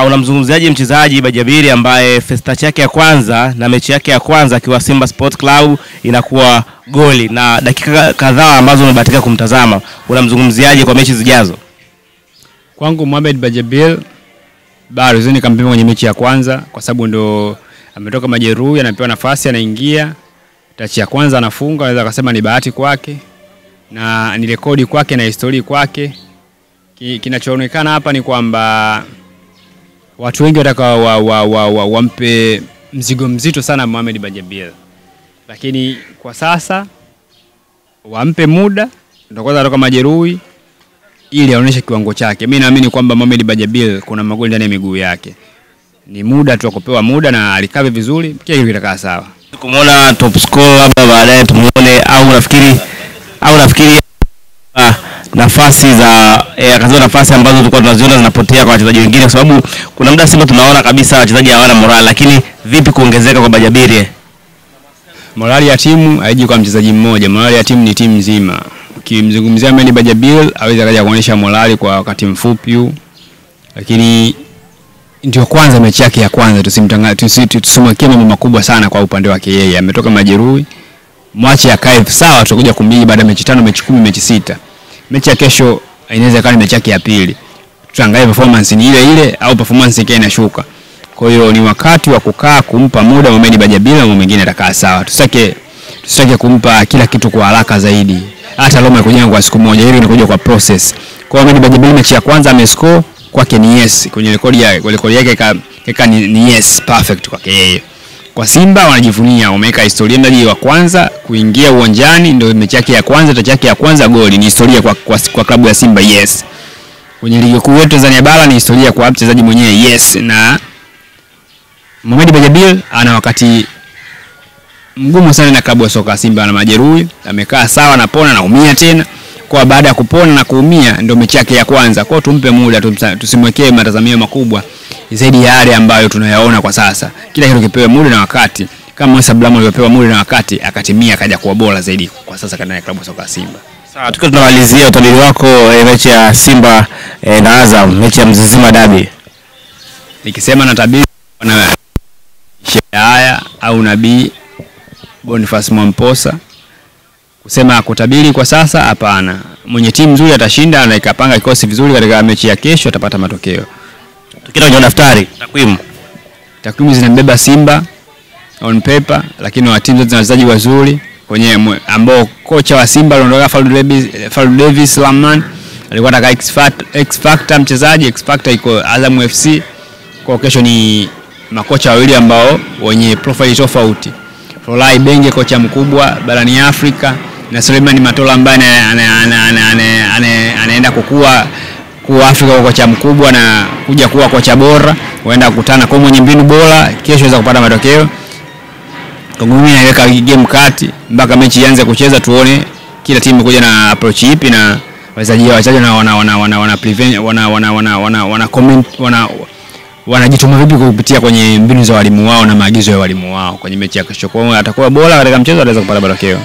Unamzungumziaje mchezaji Bajabiri ambaye first touch yake ya kwanza na mechi yake ya kwanza akiwa Simba Sport Club inakuwa goli na dakika kadhaa ambazo umebahatika kumtazama, unamzungumziaje kwa mechi zijazo? Kwangu Mohamed Bajabiri bado zini kampima kwenye mechi ya kwanza kwa sababu ndo ametoka majeruhi, anapewa nafasi, anaingia touch ya kwanza anafunga, naweza kusema ni bahati kwake na ni rekodi kwake na historia kwake. Kinachoonekana hapa ni kwamba watu wengi wataka wampe mzigo mzito sana Mohamed Bajabiri, lakini kwa sasa wampe muda, ndio kwanza atoka majeruhi ili aoneshe kiwango chake. Mimi naamini kwamba Mohamed Bajabiri kuna magoli ndani ya miguu yake, ni muda tu kupewa muda na alikabe vizuri, kila kitu kitakaa sawa. Kumuona top scorer labda baadaye tumuone, au nafikiri nafasi za akazoa nafasi ambazo tulikuwa tunaziona zinapotea kwa wachezaji wengine, kwa sababu kuna muda Simba tunaona kabisa wachezaji hawana morale, lakini vipi kuongezeka kwa Bajabiri? Morale ya timu haiji kwa mchezaji mmoja, morale ya timu ni timu nzima. Ukimzungumzia Mohamed Bajabiri aweza kaja kuonyesha morale kwa wakati mfupi huu, lakini ndio kwanza mechi yake ya kwanza, tusimwekee mambo makubwa sana kwa upande wake yeye. Ametoka majeruhi, mwache akae sawa, tutakuja kumbigi baada ya mechi 5, mechi 10, mechi 6. Mechi ya kesho inaweza kuwa ni mechi yake ya pili. Tutaangalia performance ni ile au performance yake inashuka. Kwa hiyo ni wakati wa kukaa kumpa muda Mohamed Bajabiri na mwingine atakaa sawa. Tusitake kumpa kila kitu kwa haraka zaidi. Hata Roma ikujenga kwa siku moja, ile inakuja kwa process. Kwa Mohamed Bajabiri mechi ya kwanza amescore, kwake ni yes, kwenye rekodi yake kaka ni yes, perfect kwake yeye. Kwa Simba wanajivunia wameweka historia ndani wa kwanza kuingia uwanjani, ndio mechi yake ya kwanza, touch yake ya kwanza goli, ni historia kwa klabu ya Simba, yes. Kwenye ligi kuu yetu Tanzania bara ni historia kwa mchezaji mwenyewe, yes. Na Mohamed Bajabiri ana wakati mgumu sana na klabu ya soka Simba, na majeruhi, amekaa sawa, anapona na umia tena. Kwa baada ya kupona na kuumia ndio mechi yake ya kwanza. Kwa tumpe muda, tusimwekee matazamio makubwa zaidi ya yale ambayo tunayaona kwa sasa. Kila kitu kipewe muda na wakati. Kama Musa Blamo alipewa muda na wakati akatimia, akaja kuwa bora zaidi kwa sasa kana klabu soka Simba. Sawa, tukiwa tunamalizia utabiri wako mechi ya Simba na Azam, mechi ya Mzizima Derby. Nikisema natabiri na Shaya au Nabii Boniface Mwamposa, kusema kutabiri kwa sasa hapana. Mwenye timu nzuri atashinda na ikapanga kikosi vizuri katika mechi ya kesho atapata matokeo. Tukienda kwenye daftari takwimu zinambeba Simba on paper, lakini wa timu zote zina wachezaji wazuri kwenye ambao kocha wa Simba aliondoka Fadlu Davis Lamman alikuwa anataka X factor mchezaji, X factor iko Azam FC. Kwa kesho ni makocha wawili ambao wenye profile tofauti. Rolai Benge kocha mkubwa barani Afrika na Suleiman Matola ambaye anaenda kukua kwa Afrika kwa kocha mkubwa na kuja kuwa kocha bora, waenda kukutana kwa mwenye mbinu bora, kesho waweza kupata matokeo. Mimi naweka game kati mpaka mechi ianze kucheza, tuone kila timu kuja na approach ipi na wachezaji wana comment wanajituma vipi kupitia kwenye mbinu za walimu wao na maagizo ya walimu wao kwenye mechi ya kesho. Kwa hiyo atakuwa bora katika mchezo, ataweza kupata matokeo.